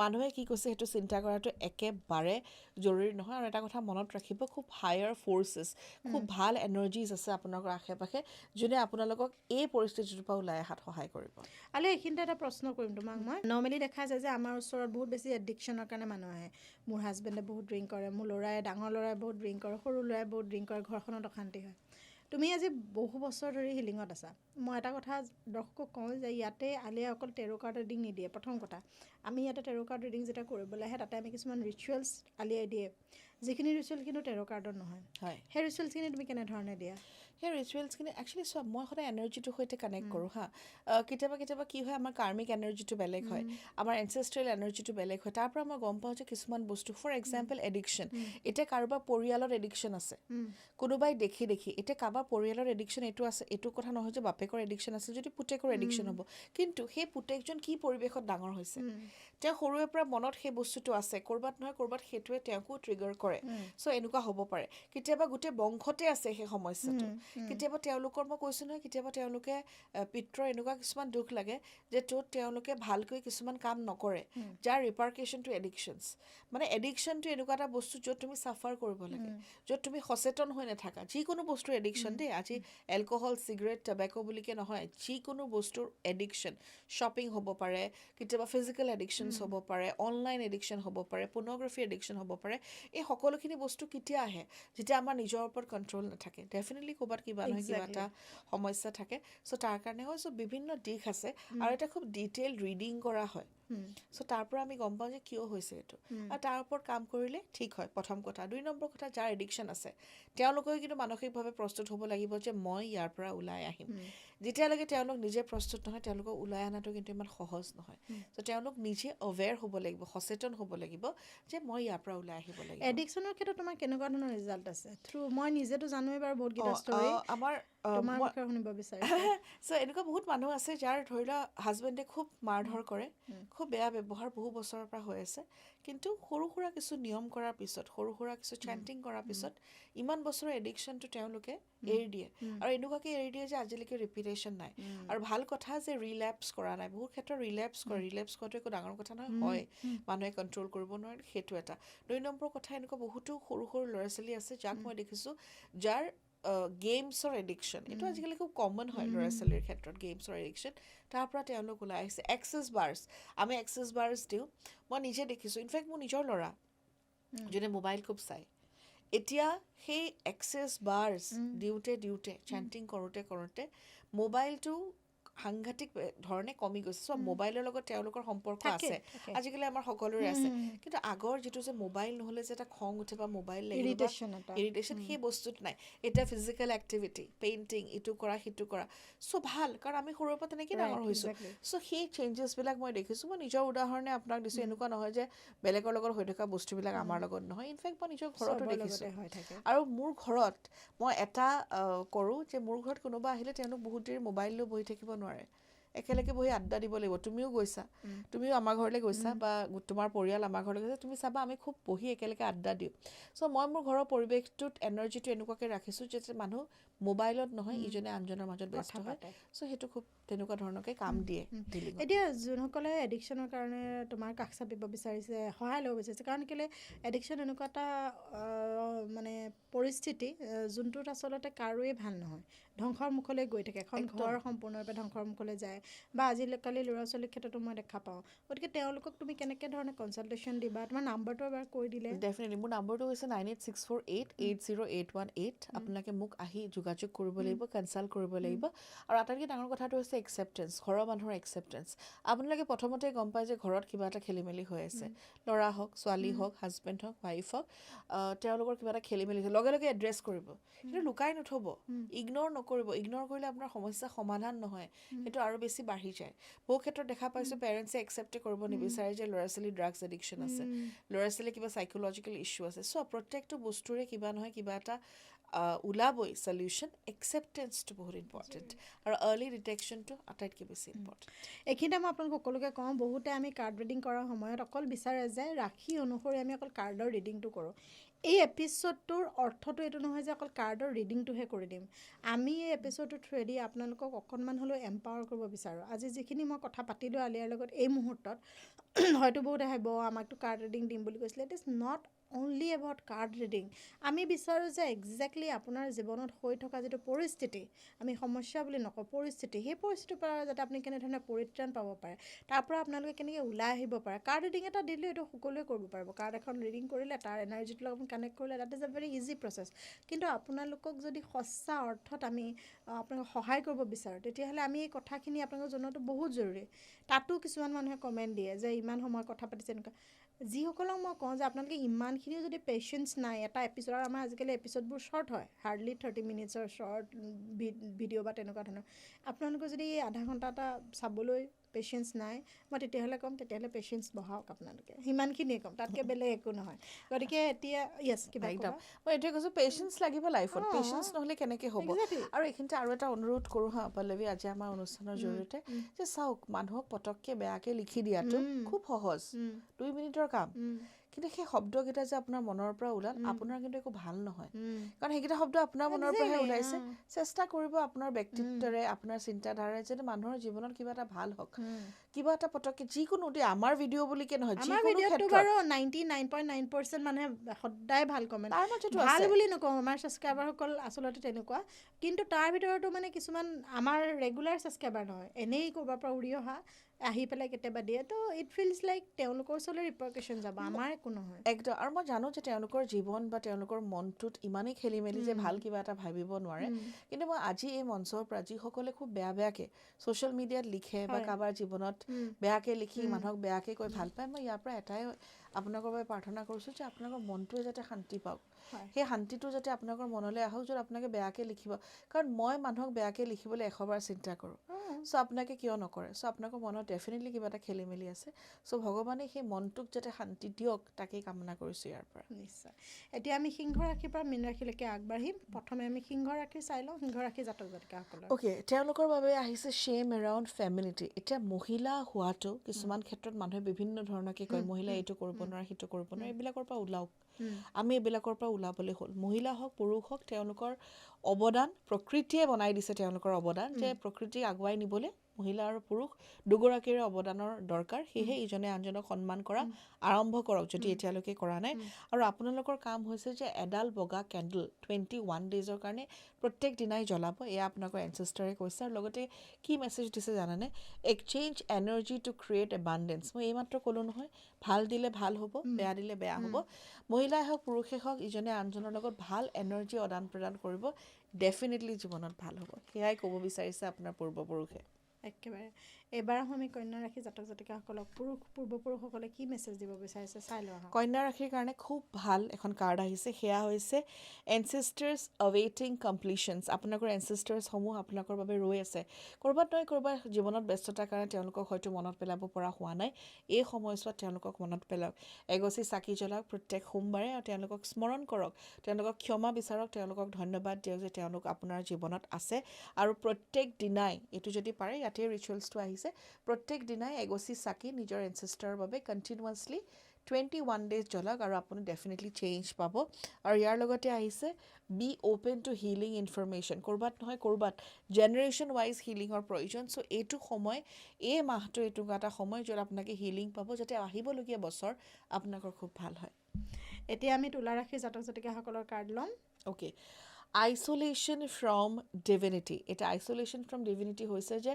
মানুহে কি কৈছে সেইটো চিন্তা কৰাটো একেবাৰে জৰুৰী নহয়। আৰু এটা কথা মনত ৰাখিব, খুব হায়াৰ ফ'ৰ্চেছ, খুব ভাল এনাৰ্জিজ আছে আপোনালোকৰ আশে পাশে, যোনে আপোনালোকক এই পৰিস্থিতিটোৰ পৰা ওলাই অহাত সহায় কৰিব। আৰু এইখিনিতে এটা প্ৰশ্ন কৰিম তোমাক মই। নৰ্মেলি দেখা যায় যে আমাৰ ওচৰত বহুত বেছি এডিকশ্যনৰ কাৰণে মানুহ আহে। মোৰ হাজবেণ্ডে বহুত ড্ৰিংক কৰে, মোৰ ডাঙৰ ল'ৰাই বহুত ড্ৰিংক কৰে, সৰু ল'ৰাই বহুত ড্ৰিংক কৰে, ঘৰখনত অশান্তি হয়। তুমি আজি বহু বছৰ ধৰি হিলিঙত আছা। মই এটা কথা দৰ্শকক কওঁ যে ইয়াতে আলিয়ে অকল টেৰ' কাৰ্ড ৰিডিং নিদিয়ে। প্ৰথম কথা, আমি ইয়াতে টেৰ' কাৰ্ড ৰিডিং যেতিয়া কৰিবলৈ আহে, তাতে আমি কিছুমান ৰিচুৱেলছ আলিয়াই দিয়ে, যিখিনি ৰিচুৱেল কিন্তু টেৰ' কাৰ্ডত নহয়। হয়, সেই ৰিচুৱেলছখিনি তুমি কেনেধৰণে দিয়া? সেই ৰিচুৱেলছখিনি একচুৱেলি চোৱা, মই সদায় এনাৰ্জিটোৰ সৈতে কানেক্ট কৰোঁ হা। কেতিয়াবা কি হয়, আমাৰ কাৰ্মিক এনাৰ্জিটো বেলেগ হয়, আমাৰ এনচেষ্ট্ৰেল এনাৰ্জিটো বেলেগ হয়। তাৰ পৰা মই গম পাওঁ যে কিছুমান বস্তু, ফৰ এক্সাম্পল এডিকশ্যন। এতিয়া কাৰোবাৰ পৰিয়ালত এডিকশ্যন আছে, কোনোবাই দেখি এতিয়া কাৰোবাৰ পৰিয়ালৰ এডিকশ্যন এইটো আছে, এইটো কথা নহয় যে বাপেকৰ এডিকশ্যন আছে যদি পুতেকৰ এডিকশ্যন হ'ব। কিন্তু সেই পুতেকজন কি পৰিৱেশত ডাঙৰ হৈছে, তেওঁ সৰুৰে পৰা মনত সেই বস্তুটো আছে, ক'ৰবাত নহয় ক'ৰবাত সেইটোৱে তেওঁকো ট্ৰিগাৰ কৰে। চ' এনেকুৱা হ'ব পাৰে। কেতিয়াবা গোটেই বংশতে আছে সেই সমস্যাটো। কেতিয়াবা তেওঁলোকৰ, মই কৈছোঁ নহয়, কেতিয়াবা তেওঁলোকে পিতৃৰ এনেকুৱা কিছুমান দুখ লাগে যে য'ত তেওঁলোকে ভালকৈ কিছুমান কাম নকৰে, যাৰ ৰিপাৰ্কেশ্যনটো এডিকশ্যনছ। মানে এডিকশ্যনটো এনেকুৱা এটা বস্তু য'ত তুমি ছাফাৰ কৰিব লাগে, য'ত তুমি সচেতন হৈ নাথাকা। যিকোনো বস্তুৰ এডিকশ্যন দেই, আজি এলকহল, চিগাৰেট, টবেক' বুলিকে নহয়, যিকোনো বস্তুৰ এডিকশ্যন। শ্বপিং হ'ব পাৰে, কেতিয়াবা ফিজিকেল এডিকশ্যনছ হ'ব পাৰে, অনলাইন এডিকশ্যন হ'ব পাৰে, পৰ্ন'গ্ৰাফি এডিকশ্যন হ'ব পাৰে। এই সকলোখিনি বস্তু কেতিয়া আহে? যেতিয়া আমাৰ নিজৰ ওপৰত কণ্ট্ৰল নাথাকে। ডেফিনেটলি ক'ৰবাত কিবা নহয় কিবা এটা সমস্যা থাকে। চ' তাৰ কাৰণে হয়, চ' বিভিন্ন দিশ আছে, আৰু এটা খুব ডিটেইল ৰিডিং কৰা হয়। চ' তাৰ পৰা আমি গম পাওঁ যে কিয় হৈছে এইটো, আৰু তাৰ ওপৰত কাম কৰিলে ঠিক হয়, প্ৰথম কথা। 2 নম্বৰ কথা, যাৰ এডিকশ্যন আছে তেওঁলোকেও কিন্তু মানসিকভাৱে প্ৰস্তুত হ'ব লাগিব যে মই ইয়াৰ পৰা ওলাই আহিম। যেতিয়ালৈকে তেওঁলোক নিজে প্ৰস্তুত নহয়, তেওঁলোকক ওলাই অনাটো কিন্তু ইমান সহজ নহয়। চ' তেওঁলোক নিজে অৱেৰ হ'ব লাগিব, সচেতন হ'ব লাগিব যে মই ইয়াৰ পৰা ওলাই আহিব লাগিব। এডিকশ্যনৰ ক্ষেত্ৰত তোমাৰ কেনেকুৱা ধৰণৰ ৰিজাল্ট আছে? মই নিজেতো জানোৱেই বাৰু বহুতকেইটা ষ্টৰী, আমাৰ তোমাৰ বিষয়ে শুনিব বিচাৰিছোঁ। চ' এনেকুৱা বহুত মানুহ আছে যাৰ ধৰি লোৱা হাজবেণ্ডে খুব মাৰধৰ কৰে, খুব বেয়া ব্যৱহাৰ বহু বছৰৰ পৰা হৈ আছে, কিন্তু সৰু সুৰা কিছু নিয়ম কৰাৰ পিছত, সৰু সুৰা কিছু চেণ্টিং কৰাৰ পিছত ইমান বছৰৰ এডিকশ্যনটো তেওঁলোকে এৰি দিয়ে। আৰু এনেকুৱাকৈ এৰি দিয়ে যে আজিলৈকে ৰিপিটেশ্যন নাই। আৰু ভাল কথা যে ৰিলেপ্স কৰা নাই। বহুত ক্ষেত্ৰত ৰিলেপ্স কৰে, ৰিলেপ্স কৰাটো একো ডাঙৰ কথা নহয়, হয় মানুহে কণ্ট্ৰল কৰিব নোৱাৰে, সেইটো এটা। 2 নম্বৰ কথা, এনেকুৱা বহুতো সৰু সৰু ল'ৰা ছোৱালী আছে যাক মই দেখিছোঁ যাৰ গেমছৰ এডিকশ্যন। এইটো আজিকালি খুব কমন হয় ল'ৰা ছোৱালীৰ ক্ষেত্ৰত, গেমছৰ এডিকশ্যন। তাৰ পৰা তেওঁলোক ওলাই আহিছে। এক্সেছ বাৰ্ছ, আমি এক্সেছ বাৰ্ছ দিওঁ, মই নিজে দেখিছোঁ। ইনফেক্ট মোৰ নিজৰ ল'ৰা যোনে মোবাইল খুব চায়, এতিয়া সেই এক্সেছ বাৰ্ছ দিওঁতে চেণ্টিং কৰোঁতে মোবাইলটো সাংঘাতিক ধৰণে কমি গৈছে। চ' মোবাইলৰ লগত তেওঁলোকৰ সম্পৰ্ক আছে, আজিকালি আমাৰ সকলোৰে আছে। কিন্তু আগৰ যিটো যে মোবাইল নহ'লে যে এটা খং উঠে বা মোবাইল লাগিব, ইৰিটেশ্যন, সেই বস্তুটো নাই। এতিয়া ফিজিকেল এক্টিভিটি, পেইণ্টিং, ইটো কৰা সিটো কৰা, চ' ভাল, কাৰণ আমি সৰুৰে পৰা তেনেকৈ ডাঙৰ হৈছোঁ। চ' সেই চেঞ্জেছবিলাক মই দেখিছোঁ। মই নিজৰ উদাহৰণে আপোনাক দিছোঁ। এনেকুৱা নহয় যে বেলেগৰ লগত হৈ থকা বস্তুবিলাক আমাৰ লগত নহয়। ইনফেক্ট মই নিজৰ ঘৰতো দেখিছোঁ। আৰু মোৰ ঘৰত মই এটা কৰোঁ যে মোৰ ঘৰত কোনোবা আহিলে তেওঁলোক বহুত দেৰি মোবাইল লৈ বহি থাকিব নোৱাৰে। একেলগে বহি আড্ডা দিব লাগিব তুমিও গৈছা তুমিও আমাৰ ঘৰলৈ গৈছা বা তোমাৰ পৰিয়াল আমাৰ ঘৰলৈ গৈছা তুমি চাবা আমি খুব বহি একেলগে আড্ডা দিওঁ চ' মই মোৰ ঘৰৰ পৰিৱেশটোত এনাৰ্জিটো এনেকুৱাকৈ ৰাখিছোঁ যাতে মানুহ মোবাইলত নহয় ইজনে আনজনৰ মাজত ব্যস্ত হয় চ' সেইটো খুব তেনেকুৱা ধৰণৰকৈ কাম দিয়ে ডিলিঙত এতিয়া যোনসকলে এডিকশ্যনৰ কাৰণে তোমাৰ কাষ চাপিব বিচাৰিছে সহায় ল'ব বিচাৰিছে কাৰণ কেলৈ এডিকশ্যন এনেকুৱা এটা মানে পৰিস্থিতি যোনটোত আচলতে কাৰোৱেই ভাল নহয় ধ্বংসৰ মুখলৈ গৈ থাকে এখন ঘৰ সম্পূৰ্ণৰূপে ধ্বংসৰ মুখলৈ যায় বা আজিকালি ল'ৰা ছোৱালীৰ ক্ষেত্ৰতো মই দেখা পাওঁ গতিকে তেওঁলোকক তুমি কেনেকৈ ধৰণে কনচালটেশ্যন দিবা তোমাৰ নাম্বাৰটো এবাৰ কৈ দিলে ডেফিনেটলি মোৰ নাম্বাৰটো হৈছে 9864880818 আপোনালোকে মোক আহি যোগাযোগ কৰিব লাগিব কনচাল্ট কৰিব লাগিব আৰু আটাইতকৈ ডাঙৰ কথাটো হৈছে একচেপ্টেঞ্চ ঘৰৰ মানুহৰ একচেপ্টেঞ্চ আপোনালোকে প্ৰথমতে গম পায় যে ঘৰত কিবা এটা খেলি মেলি হৈ আছে ল'ৰা হওক ছোৱালী হওক হাজবেণ্ড হওক ৱাইফ হওক তেওঁলোকৰ কিবা এটা খেলি মেলি লগে লগে এড্ৰেছ কৰিব কিন্তু লুকাই নথ'ব ইগন'ৰ নকৰিব ইগন'ৰ কৰিলে আপোনাৰ সমস্যা সমাধান নহয় সেইটো আৰু বেছি বাঢ়ি যায় বহু ক্ষেত্ৰত দেখা পাইছোঁ পেৰেণ্টছে একচেপ্টে কৰিব নিবিচাৰে যে ল'ৰা ছোৱালীৰ ড্ৰাগছ এডিকশ্যন আছে ল'ৰা ছোৱালীৰ কিবা চাইক'লজিকেল ইছ্যু আছে চ' প্ৰত্যেকটো বস্তুৰে কিবা নহয় কিবা এটা ওলাবই চলিউশ্যন একচেপ্টেঞ্চটো বহুত ইম্পৰ্টেণ্ট আৰু আৰ্লি ডিটেকশ্যনটো আটাইতকৈ বেছি ইম্পৰ্টেণ্ট এইখিনিতে মই আপোনালোক সকলোকে কওঁ বহুতে আমি কাৰ্ড ৰিডিং কৰাৰ সময়ত অকল বিচাৰে যে ৰাশি অনুসৰি আমি অকল কাৰ্ডৰ ৰিডিংটো কৰোঁ এই এপিছ'ডটোৰ অৰ্থটো এইটো নহয় যে অকল কাৰ্ডৰ ৰিডিংটোহে কৰি দিম আমি এই এপিছ'ডটোৰ থ্ৰুৱেদি আপোনালোকক অকণমান হ'লেও এম্পাৱাৰ কৰিব বিচাৰোঁ আজি যিখিনি মই কথা পাতিলোঁ আলিয়াৰ লগত এই মুহূৰ্তত হয়তো বহুত আহিব আমাকতো কাৰ্ড ৰিডিং দিম বুলি কৈছিলে it is not only about card reading আমি বিচাৰোঁ যে একজেক্টলি আপোনাৰ জীৱনত হৈ থকা যিটো পৰিস্থিতি আমি সমস্যা বুলি নকওঁ পৰিস্থিতি সেই পৰিস্থিতিৰ পৰা যাতে আপুনি কেনেধৰণে পৰিত্ৰাণ পাব পাৰে তাৰ পৰা আপোনালোকে কেনেকৈ ওলাই আহিব পাৰে কাৰ্ড ৰিডিং এটা দিলেও এইটো সকলোৱে কৰিব পাৰিব কাৰ্ড এখন ৰিডিং কৰিলে তাৰ এনাৰ্জিটোৰ লগত কানেক্ট কৰিলে that is a very easy process কিন্তু আপোনালোকক যদি সঁচা অৰ্থত আমি আপোনালোকক সহায় কৰিব বিচাৰোঁ তেতিয়াহ'লে আমি এই কথাখিনি আপোনালোকক জনোৱাটো বহুত জৰুৰী তাতো কিছুমান মানুহে কমেণ্ট দিয়ে যে ইমান সময় কথা পাতিছে এনেকুৱা যিসকলক মই কওঁ যে আপোনালোকে ইমানখিনিও যদি পেচেঞ্চ নাই এটা এপিছ'ড আৰু আমাৰ আজিকালি এপিছ'ডবোৰ শ্বৰ্ট হয় হাৰ্ডলি 30 মিনিটছৰ শ্বৰ্ট ভিডিঅ' বা তেনেকুৱা ধৰণৰ আপোনালোকে যদি আধা ঘণ্টা এটা চাবলৈ পেচেঞ্চ নাই মই তেতিয়াহ'লে ক'ম তেতিয়াহ'লে পেচেঞ্চ বহাওক আপোনালোকে সিমানখিনিয়ে ক'ম তাতকৈ বেলেগ একো নহয় গতিকে এতিয়া য়েছ কিবা মই এইটোৱে কৈছোঁ পেচেঞ্চ লাগিব লাইফত পেচেঞ্চ নহ'লে কেনেকৈ হ'ব আৰু এইখিনিতে আৰু এটা অনুৰোধ কৰোঁ হা পল্লৱী আজি আমাৰ অনুষ্ঠানৰ জৰিয়তে যে চাওক মানুহক পটককৈ বেয়াকৈ লিখি দিয়াটো খুব সহজ 2 মিনিটৰ কাম কিন্তু সেই শব্দকেইটা যে আপোনাৰ মনৰ পৰা ওলাল আপোনাৰ কিন্তু একো ভাল নহয় কাৰণ সেইকেইটা শব্দ আপোনাৰ মনৰ পৰাহে ওলাইছে চেষ্টা কৰিব আপোনাৰ ব্যক্তিত্বৰে আপোনাৰ চিন্তাধাৰাৰে যাতে মানুহৰ জীৱনত কিবা এটা ভাল হওক কিবা এটা পটককৈ যিকোনো দেই আমাৰ ভিডিঅ' বুলিকে নহয় যিকোনো ক্ষেত্ৰত 99.9% মানুহে সদায় ভাল কমেণ্ট তাৰ মাজতো ভাল বুলি নকওঁ আমাৰ ছাবস্ক্ৰাইবাৰসকল আচলতে তেনেকুৱা কিন্তু তাৰ ভিতৰতো মানে কিছুমান আমাৰ ৰেগুলাৰ ছাবস্ক্ৰাইবাৰ নহয় এনেই ক'ৰবাৰ পৰা উৰি অহা আহি পেলাই কেতিয়াবা দিয়ে তো ইট ফিলছ লাইক তেওঁলোকৰ ওচৰলৈ ৰিপাৰকেশ্যন যাব আমাৰ একো নহয় একদম আৰু মই জানো যে তেওঁলোকৰ জীৱন বা তেওঁলোকৰ মনটোত ইমানেই খেলি মেলি যে ভাল কিবা এটা ভাবিব নোৱাৰে কিন্তু মই আজি এই মঞ্চৰ পৰা যিসকলে খুব বেয়াকৈ ছ'চিয়েল মিডিয়াত লিখে বা কাৰোবাৰ জীৱনত বেয়াকৈ লিখি মানুহক বেয়াকৈ কৈ ভাল পায় মই ইয়াৰ পৰা এটাই আপোনালোকৰ বাবে প্ৰাৰ্থনা কৰিছোঁ যে আপোনালোকৰ মনটোৱে যাতে শান্তি পাওক সেই শান্তিটো যাতে আপোনালোকৰ মনলৈ আহক য'ত আপোনালোকে বেয়াকৈ লিখিব কাৰণ মই মানুহক বেয়াকৈ লিখিবলৈ 100 বাৰ চিন্তা কৰোঁ চ' আপোনালোকে কিয় নকৰে চ' আপোনালোকৰ মনত ডেফিনেটলি কিবা এটা খেলি মেলি আছে চ' ভগৱানে সেই মনটোক যাতে শান্তি দিয়ক তাকেই কামনা কৰিছোঁ ইয়াৰ পৰা নিশ্চয় এতিয়া আমি সিংহ ৰাশিৰ পৰা মীন ৰাশিলৈকে আগবাঢ়িম প্ৰথমে আমি সিংহ ৰাশি চাই লওঁ সিংহ ৰাশি জাতক জাতিকাসকলৰ অ'কে তেওঁলোকৰ বাবে আহিছে শ্বেম এৰাউণ্ড ফেমিলিটি এতিয়া মহিলা হোৱাটো কিছুমান ক্ষেত্ৰত মানুহে বিভিন্ন ধৰণকে কয় মহিলা এইটো কৰিব নোৱাৰে সেইটো কৰিব নোৱাৰে এইবিলাকৰ পৰা ওলাওক আমি এইবিলাকৰ পৰা ওলাবলৈ হ'ল মহিলা হওক পুৰুষ হওক তেওঁলোকৰ অৱদান প্ৰকৃতিয়ে বনাই দিছে তেওঁলোকৰ অৱদান যে প্ৰকৃতিক আগুৱাই নিবলৈ মহিলা আৰু পুৰুষ দুগৰাকীৰে অৱদানৰ দৰকাৰ সেয়েহে ইজনে আনজনক সন্মান কৰা আৰম্ভ কৰক যদি এতিয়ালৈকে কৰা নাই আৰু আপোনালোকৰ কাম হৈছে যে এডাল বগা কেণ্ডেল 21 ডেইজৰ কাৰণে প্ৰত্যেক দিনাই জ্বলাব এয়া আপোনালোকৰ এনচেষ্টাৰে কৈছে আৰু লগতে কি মেছেজ দিছে জানানে এক্সচেঞ্জ এনাৰ্জি টু ক্ৰিয়েট এবাণ্ডেঞ্চ মই এইমাত্ৰ ক'লোঁ নহয় ভাল দিলে ভাল হ'ব বেয়া দিলে বেয়া হ'ব মহিলাই হওক পুৰুষে হওক ইজনে আনজনৰ লগত ভাল এনাৰ্জি আদান প্ৰদান কৰিব ডেফিনেটলি জীৱনত ভাল হ'ব সেয়াই ক'ব বিচাৰিছে আপোনাৰ পূৰ্বপুৰুষে একেবাৰে এইবাৰ আমি কন্যা ৰাশি জাতক জাতিকাসকলক পূৰ্বপুৰুষসকলে কি মেছেজ দিব বিচাৰিছে চাই লোৱা কন্যা ৰাশিৰ কাৰণে খুব ভাল এখন কাৰ্ড আহিছে সেয়া হৈছে এনচেষ্টাৰ্ছ অৱেইটিং কমপ্লিশ্যনছ আপোনালোকৰ এনচেষ্টাৰ্ছসমূহ আপোনালোকৰ বাবে ৰৈ আছে ক'ৰবাত নহয় ক'ৰবাত জীৱনত ব্যস্ততাৰ কাৰণে তেওঁলোকক হয়তো মনত পেলাব পৰা হোৱা নাই এই সময়ছোৱাত তেওঁলোকক মনত পেলাওক এগছি চাকি জ্বলাওক প্ৰত্যেক সোমবাৰে আৰু তেওঁলোকক স্মৰণ কৰক তেওঁলোকক ক্ষমা বিচাৰক তেওঁলোকক ধন্যবাদ দিয়ক যে তেওঁলোক আপোনাৰ জীৱনত আছে আৰু প্ৰত্যেক দিনাই এইটো যদি পাৰে ইয়াত ইয়াতে ৰিচুৱেলছটো আহিছে প্ৰত্যেক দিনাই এগছি চাকি নিজৰ এনচেষ্টাৰৰ বাবে কণ্টিনিউৱাছলি 21 days জ্বলাওক আৰু আপুনি ডেফিনেটলি চেঞ্জ পাব আৰু ইয়াৰ লগতে আহিছে be open to healing information ক'ৰবাত নহয় ক'ৰবাত জেনেৰেশ্যন ৱাইজ হিলিঙৰ প্ৰয়োজন চ' এইটো সময় এই মাহটো এইটো এটা সময় য'ত আপোনালোকে হিলিং পাব যাতে আহিবলগীয়া বছৰ আপোনালোকৰ খুব ভাল হয় এতিয়া আমি তুলা ৰাশিৰ জাতক জাতিকাসকলৰ কাৰ্ড ল'ম অ'কে আইচলেশ্যন ফ্ৰম ডিভিনিটি এটা আইচলেশ্যন ফ্ৰম ডিভিনিটি হৈছে যে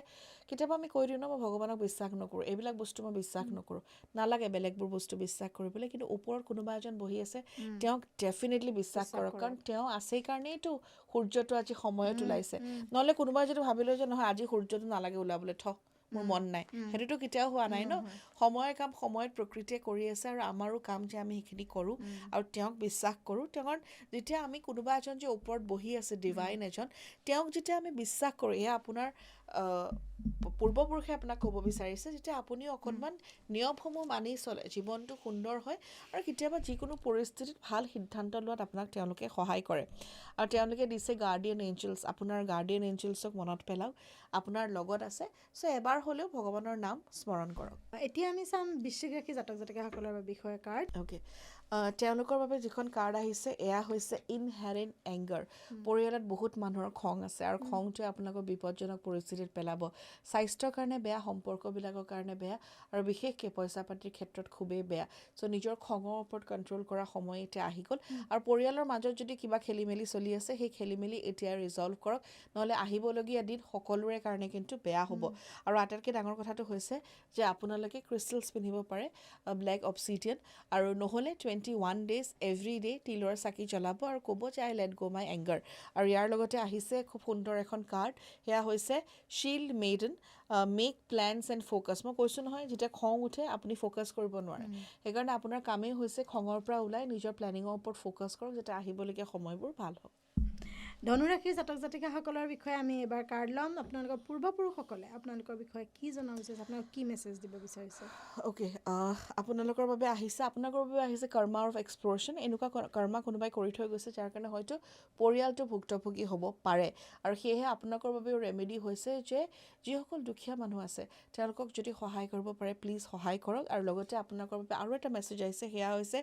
কেতিয়াবা আমি কৈ দিওঁ ন মই ভগৱানক বিশ্বাস নকৰোঁ এইবিলাক বস্তু মই বিশ্বাস নকৰোঁ নালাগে বেলেগবোৰ বস্তু বিশ্বাস কৰিবলৈ কিন্তু ওপৰত কোনোবা এজন বহি আছে তেওঁক ডেফিনেটলি বিশ্বাস কৰক কাৰণ তেওঁ আছেই কাৰণেইতো সূৰ্যটো আজি সময়ত ওলাইছে নহ'লে কোনোবাই যদি ভাবিলে যে নহয় আজি সূৰ্যটো নালাগে ওলাবলৈ মোৰ মন নাই সেইটোতো কেতিয়াও হোৱা নাই ন সময়ৰ কাম সময়ত প্ৰকৃতিয়ে কৰি আছে আৰু আমাৰো কাম যে আমি সেইখিনি কৰোঁ আৰু তেওঁক বিশ্বাস কৰোঁ তেওঁৰ যেতিয়া আমি কোনোবা এজন যে ওপৰত বহি আছে ডিভাইন এজন তেওঁক যেতিয়া আমি বিশ্বাস কৰোঁ এয়া আপোনাৰ পূৰ্বপুৰুষে আপোনাক ক'ব বিচাৰিছে যেতিয়া আপুনিও অকণমান নিয়মসমূহ মানি চলে জীৱনটো সুন্দৰ হয় আৰু কেতিয়াবা যিকোনো পৰিস্থিতিত ভাল সিদ্ধান্ত লোৱাত আপোনাক তেওঁলোকে সহায় কৰে আৰু তেওঁলোকে দিছে গাৰ্ডিয়ান এঞ্জেলছ আপোনাৰ গাৰ্ডিয়ান এঞ্জেলছক মনত পেলাওক আপোনাৰ লগত আছে চ' এবাৰ হ'লেও ভগৱানৰ নাম স্মৰণ কৰক এতিয়া আমি চাম বৃশ্চিক ৰাশি জাতক জাতিকাসকলৰ বিষয়ে কাৰ্ড অ'কে তেওঁলোকৰ বাবে যিখন কাৰ্ড আহিছে এয়া হৈছে ইনহেৰেণ্ট এংগাৰ পৰিয়ালত বহুত মানুহৰ খং আছে আৰু খংটোৱে আপোনালোকক বিপদজনক পৰিস্থিতিত পেলাব স্বাস্থ্যৰ কাৰণে বেয়া সম্পৰ্কবিলাকৰ কাৰণে বেয়া আৰু বিশেষকৈ পইচা পাতিৰ ক্ষেত্ৰত খুবেই বেয়া চ' নিজৰ খঙৰ ওপৰত কণ্ট্ৰল কৰা সময় এতিয়া আহি গ'ল আৰু পৰিয়ালৰ মাজত যদি কিবা খেলি মেলি চলি আছে সেই খেলি মেলি এতিয়া ৰিজল্ভ কৰক নহ'লে আহিবলগীয়া দিন সকলোৰে কাৰণে কিন্তু বেয়া হ'ব আৰু আটাইতকৈ ডাঙৰ কথাটো হৈছে যে আপোনালোকে ক্ৰিষ্টেলছ পিন্ধিব পাৰে ব্লেক অবচিডিয়ান আৰু নহ'লে 21 days এভৰি ডে তিলৰ চাকি জ্বলাব আৰু ক'ব যে আই লেট গ' মাই এংগাৰ আৰু ইয়াৰ লগতে আহিছে খুব সুন্দৰ এখন কাৰ্ড সেয়া হৈছে shield maiden make planes and focus মই কৈছোঁ নহয় যেতিয়া খং উঠে আপুনি ফ'কাছ কৰিব নোৱাৰে সেইকাৰণে আপোনাৰ কামেই হৈছে খঙৰ পৰা ওলাই নিজৰ প্লেনিঙৰ ওপৰত ফ'কাছ কৰক যাতে আহিবলগীয়া সময়বোৰ ভাল হওক ধনুৰাশিৰ জাতক জাতিকাসকলৰ বিষয়ে আমি এবাৰ কাৰ্ড ল'ম আপোনালোকৰ পূৰ্বপুৰুষসকলে আপোনালোকৰ বিষয়ে কি জনা বিচাৰিছে আপোনালোকক কি মেছেজ দিব বিচাৰিছে অ'কে আপোনালোকৰ বাবে আহিছে কৰ্মা অফ এক্সপ্ল'ৰেশ্যন এনেকুৱা কৰ্মা কোনোবাই কৰি থৈ গৈছে যাৰ কাৰণে হয়তো পৰিয়ালটো ভুক্তভোগী হ'ব পাৰে আৰু সেয়েহে আপোনালোকৰ বাবেও ৰেমেডি হৈছে যে যিসকল দুখীয়া মানুহ আছে তেওঁলোকক যদি সহায় কৰিব পাৰে প্লিজ সহায় কৰক আৰু লগতে আপোনালোকৰ বাবে আৰু এটা মেছেজ আহিছে সেয়া হৈছে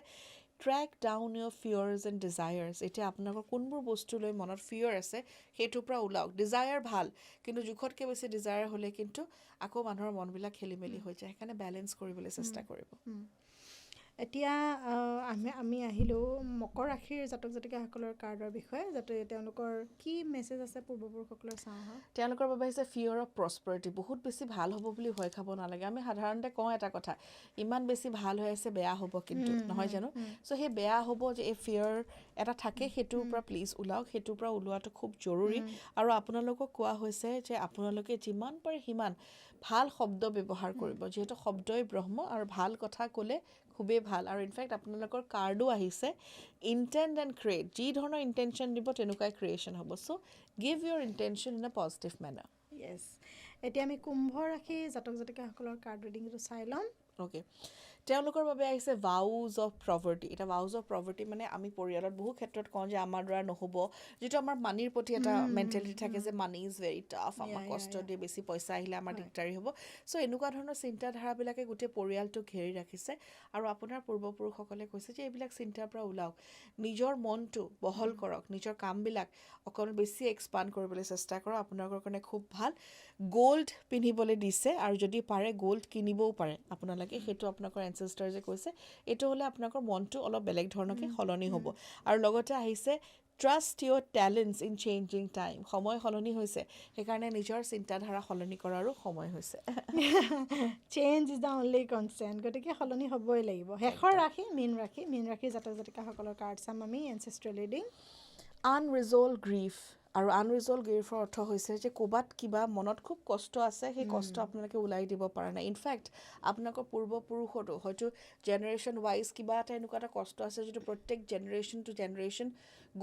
ট্ৰেক ডাউন ইয়ৰ ফিয়াৰ্ছ এণ্ড ডিজায়াৰ্ছ এতিয়া আপোনালোকৰ কোনবোৰ বস্তু লৈ মনত ফিয়াৰ আছে সেইটোৰ পৰা ওলাওক ডিজায়াৰ ভাল কিন্তু জোখতকৈ বেছি ডিজায়াৰ হ'লে কিন্তু আকৌ মানুহৰ মনবিলাক খেলি মেলি হৈ যায় সেইকাৰণে বেলেঞ্চ কৰিবলৈ চেষ্টা কৰিব এতিয়া আমি আহিলোঁ মকৰ ৰাশিৰ জাতক জাতিকাসকলৰ কাৰ্ডৰ বিষয়ে যাতে তেওঁলোকৰ কি মেছেজ আছে পূৰ্বপুৰুষসকলৰ চাওঁ আহক তেওঁলোকৰ বাবে হৈছে ফিয়াৰ অফ প্ৰস্পাৰিটি বহুত বেছি ভাল হ'ব বুলি ভয় খাব নালাগে আমি সাধাৰণতে কওঁ এটা কথা ইমান বেছি ভাল হৈ আছে বেয়া হ'ব কিন্তু নহয় জানো চ' সেই বেয়া হ'ব যে এই ফিয়াৰ এটা থাকে সেইটোৰ পৰা প্লিজ ওলাওক সেইটোৰ পৰা ওলোৱাটো খুব জৰুৰী আৰু আপোনালোকক কোৱা হৈছে যে আপোনালোকে যিমান পাৰে সিমান ভাল শব্দ ব্যৱহাৰ কৰিব যিহেতু শব্দই ব্ৰহ্ম আৰু ভাল কথা ক'লে খুবেই ভাল আৰু ইনফেক্ট আপোনালোকৰ কাৰ্ডো আহিছে ইণ্টেণ্ট এণ্ড ক্ৰিয়েট যি ধৰণৰ ইণ্টেনশ্যন দিব তেনেকুৱাই ক্ৰিয়েশ্যন হ'ব so' give your intention in a positive manner yes এতিয়া আমি কুম্ভ ৰাশি জাতক জাতিকাসকলৰ কাৰ্ড ৰিডিংটো চাই ল'ম অ'কে তেওঁলোকৰ বাবে আহিছে ভাউজ অফ প্ৰভাৰ্টি এটা ভাউজ অফ প্ৰভাৰ্টি মানে আমি পৰিয়ালত বহু ক্ষেত্ৰত কওঁ যে আমাৰ দ্বাৰা নহ'ব যিটো আমাৰ মানিৰ প্ৰতি এটা মেণ্টেলিটি থাকে যে মানি ইজ ভেৰি টাফ আমাৰ কষ্ট দিয়ে বেছি পইচা আহিলে আমাৰ দিগদাৰী হ'ব চ' এনেকুৱা ধৰণৰ চিন্তাধাৰাবিলাকে গোটেই পৰিয়ালটোক ঘেৰি ৰাখিছে আৰু আপোনাৰ পূৰ্বপুৰুষসকলে কৈছে যে এইবিলাক চিন্তাৰ পৰা ওলাওক নিজৰ মনটো বহল কৰক নিজৰ কামবিলাক অকণ বেছি এক্সপাণ্ড কৰিবলৈ চেষ্টা কৰক আপোনালোকৰ কাৰণে খুব ভাল গ'ল্ড পিন্ধিবলৈ দিছে আৰু যদি পাৰে গ'ল্ড কিনিবও পাৰে আপোনালোকে সেইটো আপোনালোকৰ এনচেষ্টাৰ্ছে কৈছে এইটো হ'লে আপোনালোকৰ মনটো অলপ বেলেগ ধৰণকৈ সলনি হ'ব আৰু লগতে আহিছে trust your talents in changing time সময় সলনি হৈছে সেইকাৰণে নিজৰ চিন্তাধাৰা সলনি কৰাৰো সময় হৈছে change is the only constant গতিকে সলনি হ'বই লাগিব শেষৰ ৰাশি মীন ৰাশি জাতক জাতিকাসকলৰ কাৰ্ড চাম আমি এনচেষ্ট্ৰেল ৰিডিং আনৰিজল্ভ গ্ৰীফ আৰু আনৰিজল্ভ গ্ৰীফৰ অৰ্থ হৈছে যে ক'ৰবাত কিবা মনত খুব কষ্ট আছে সেই কষ্ট আপোনালোকে ওলাই দিব পৰা নাই ইনফেক্ট আপোনালোকৰ পূৰ্বপুৰুষতো হয়তো জেনেৰেশ্যন ৱাইজ কিবা এটা এনেকুৱা এটা কষ্ট আছে যিটো প্ৰত্যেক জেনেৰেশ্যন টু জেনেৰেশ্যন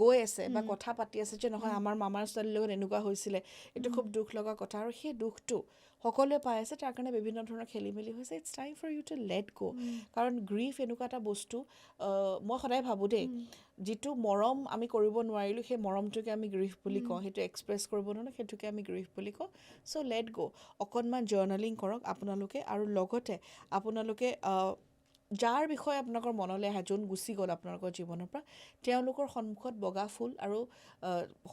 গৈ আছে বা কথা পাতি আছে যে নহয় আমাৰ মামাৰ ছোৱালীৰ লগত এনেকুৱা হৈছিলে, এইটো খুব দুখ লগা কথা, আৰু সেই দুখটো সকলোৱে পাই আছে, তাৰ কাৰণে বিভিন্ন ধৰণৰ খেলি মেলি হৈছে। It's time for you to let go'. কাৰণ গ্ৰীফ এনেকুৱা এটা বস্তু, মই সদায় ভাবোঁ দেই, যিটো মৰম আমি কৰিব নোৱাৰিলোঁ সেই মৰমটোকে আমি গ্ৰীফ বুলি কওঁ, সেইটো এক্সপ্ৰেছ কৰিব নোৱাৰোঁ সেইটোকে আমি গ্ৰীফ বুলি কওঁ। চ' লেট গ'। অকণমান জাৰ্নেলিং কৰক আপোনালোকে, আৰু লগতে আপোনালোকে যাৰ বিষয়ে আপোনালোকৰ মনলৈ আহে, যোন গুচি গ'ল আপোনালোকৰ জীৱনৰ পৰা, তেওঁলোকৰ সন্মুখত বগা ফুল, আৰু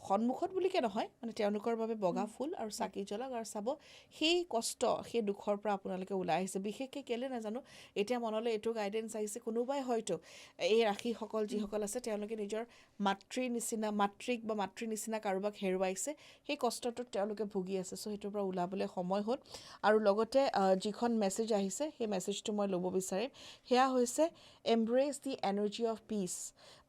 সন্মুখত বুলিকে নহয় মানে তেওঁলোকৰ বাবে বগা ফুল আৰু চাকি জ্বলাওক, আৰু চাব সেই কষ্ট সেই দুখৰ পৰা আপোনালোকে ওলাই আহিছে। বিশেষকৈ কেলৈ নাজানো এতিয়া মনলৈ এইটো গাইডেঞ্চ আহিছে, কোনোবাই হয়তো এই ৰাশিসকল যিসকল আছে তেওঁলোকে নিজৰ মাতৃক বা মাতৃৰ নিচিনা কাৰোবাক হেৰুৱাইছে, সেই কষ্টটোত তেওঁলোকে ভুগি আছে। চ' সেইটোৰ পৰা ওলাবলৈ সময় হ'ল। আৰু লগতে যিখন মেছেজ আহিছে সেই মেছেজটো মই ল'ব বিচাৰিম, সেয়া হৈছে এমব্ৰেছ দি এনাৰ্জি অফ পিচ।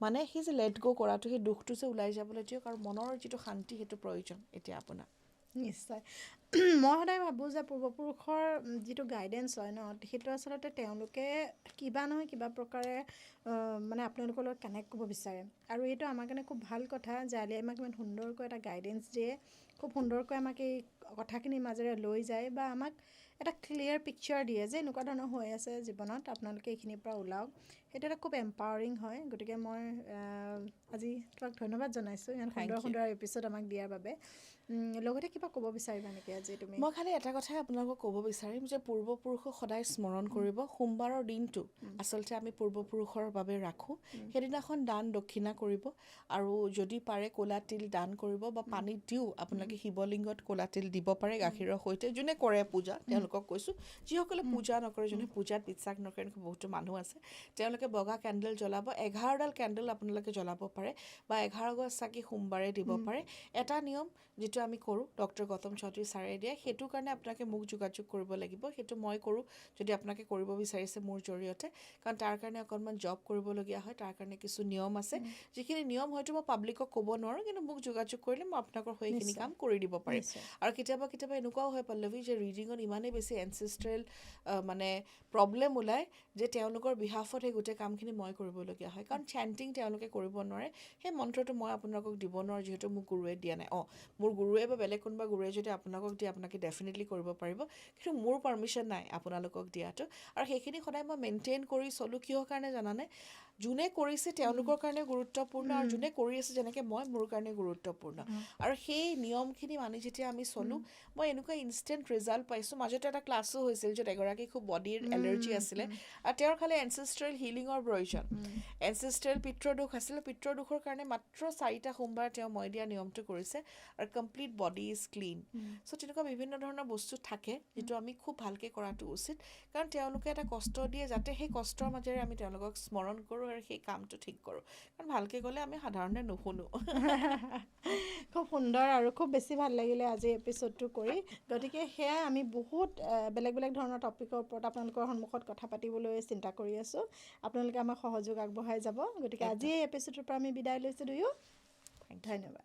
মানে সেই যে লেট গ' কৰাটো, সেই দুখটো যে ওলাই যাবলৈ দিয়ক, আৰু মনৰ যিটো শান্তি সেইটো প্ৰয়োজন এতিয়া আপোনাৰ। নিশ্চয়। মই সদায় ভাবোঁ যে পূৰ্বপুৰুষৰ যিটো গাইডেঞ্চ হয় ন, সেইটো আচলতে তেওঁলোকে কিবা নহয় কিবা প্ৰকাৰে মানে আপোনালোকৰ লগত কানেক্ট কৰিব বিচাৰে, আৰু এইটো আমাৰ কাৰণে খুব ভাল কথা যে আলিয়ে আমাক ইমান সুন্দৰকৈ এটা গাইডেঞ্চ দিয়ে, খুব সুন্দৰকৈ আমাক এই কথাখিনিৰ মাজেৰে লৈ যায়, বা আমাক এটা ক্লিয়াৰ পিকচাৰ দিয়ে যে এনেকুৱা ধৰণৰ হৈ আছে জীৱনত, আপোনালোকে এইখিনিৰ পৰা ওলাওক। সেইটো এটা খুব এম্পাৱাৰিং হয়। গতিকে মই আজি তোমাক ধন্যবাদ জনাইছোঁ ইমান সুন্দৰ সুন্দৰ এপিছ'ড আমাক দিয়াৰ বাবে। লগতে কিবা ক'ব বিচাৰিবা নেকি আজি তুমি? মই খালি এটা কথাই আপোনালোকক ক'ব বিচাৰিম যে পূৰ্বপুৰুষক সদায় স্মৰণ কৰিব। সোমবাৰৰ দিনটো আচলতে আমি পূৰ্বপুৰুষৰ বাবে ৰাখোঁ। সেইদিনাখন দান দক্ষিণা কৰিব, আৰু যদি পাৰে ক'লা তিল দান কৰিব, বা পানীত দিও আপোনালোকে শিৱলিংগত ক'লা তিল দিব পাৰে গাখীৰৰ সৈতে। যোনে কৰে পূজা তেওঁলোকক কৈছোঁ, যিসকলে পূজা নকৰে, যোনে পূজাত বিশ্বাস নকৰে, এনেকুৱা বহুতো মানুহ আছে, তেওঁলোকে বগা কেণ্ডেল জ্বলাব। 11ডাল কেণ্ডেল আপোনালোকে জ্বলাব পাৰে, বা 11 গছ চাকি সোমবাৰে দিব পাৰে। এটা নিয়ম যিটো আমি কৰোঁ, ডক্টৰ গৌতম চৌধুৰী ছাৰে দিয়ে, সেইটোৰ কাৰণে আপোনালোকে মোক যোগাযোগ কৰিব লাগিব। সেইটো মই কৰোঁ যদি আপোনালোকে কৰিব বিচাৰিছে মোৰ জৰিয়তে, কাৰণ তাৰ কাৰণে অকণমান জব কৰিবলগীয়া হয়, তাৰ কাৰণে কিছু নিয়ম আছে, যিখিনি নিয়ম হয়তো মই পাব্লিকক ক'ব নোৱাৰোঁ, কিন্তু মোক যোগাযোগ কৰিলে মই আপোনালোকৰ হৈ সেইখিনি কাম কৰি দিব পাৰিম। আৰু কেতিয়াবা কেতিয়াবা এনেকুৱাও হয় পল্লৱী, যে ৰিডিঙত ইমানেই বেছি এনচেষ্ট্ৰেল মানে প্ৰব্লেম ওলায় যে তেওঁলোকৰ বিহাফত সেই গোটেই কামখিনি মই কৰিবলগীয়া হয়, কাৰণ চেণ্টিং তেওঁলোকে কৰিব নোৱাৰে। সেই মন্ত্ৰটো মই আপোনালোকক দিব নোৱাৰোঁ, যিহেতু মোক গুৰুৱে দিয়া নাই। মোৰ গুৰুৱে বা বেলেগ কোনোবা গুৰুৱে যদি আপোনালোকক দিয়ে, আপোনালোকে ডেফিনেটলি কৰিব পাৰিব, কিন্তু মোৰ পাৰ্মিশ্যন নাই আপোনালোকক দিয়াটো। আৰু সেইখিনি সদায় মই মেইনটেইন কৰি চলোঁ। কিহৰ কাৰণে জানানে? যোনে কৰিছে তেওঁলোকৰ কাৰণে গুৰুত্বপূৰ্ণ, আৰু যোনে কৰি আছে যেনেকৈ মই, মোৰ কাৰণে গুৰুত্বপূৰ্ণ। আৰু সেই নিয়মখিনি মানি যেতিয়া আমি চলোঁ, মই এনেকুৱা ইনষ্টেণ্ট ৰিজাল্ট পাইছোঁ। মাজতে এটা ক্লাছো হৈছিল য'ত এগৰাকী খুব বডিৰ এলাৰ্জি আছিলে, আৰু তেওঁৰ খালি এনচেষ্ট্ৰেল হিলিঙৰ প্ৰয়োজন। এনচেষ্ট্ৰেল পিতৃদোষ আছিলে, পিতৃদোষৰ কাৰণে মাত্ৰ 4টা সোমবাৰ তেওঁ মই দিয়া নিয়মটো কৰিছে, আৰু কমপ্লিট বডি ইজ ক্লিন। চ' তেনেকুৱা বিভিন্ন ধৰণৰ বস্তু থাকে যিটো আমি খুব ভালকৈ কৰাটো উচিত, কাৰণ তেওঁলোকে এটা কষ্ট দিয়ে, যাতে সেই কষ্টৰ মাজেৰে আমি তেওঁলোকক স্মৰণ কৰোঁ আৰু সেই কামটো ঠিক কৰোঁ। কাৰণ ভালকৈ গ'লে আমি সাধাৰণতে নুশুনো। খুব সুন্দৰ, আৰু খুব বেছি ভাল লাগিলে আজি এপিছ'ডটো কৰি। গতিকে সেয়াই, আমি বহুত বেলেগ বেলেগ ধৰণৰ টপিকৰ ওপৰত আপোনালোকৰ সন্মুখত কথা পাতিবলৈ চিন্তা কৰি আছোঁ। আপোনালোকে আমাক সহযোগ আগবঢ়াই যাব। গতিকে আজি এই এপিছ'ডৰ পৰা আমি বিদায় লৈছোঁ। ধন্যবাদ।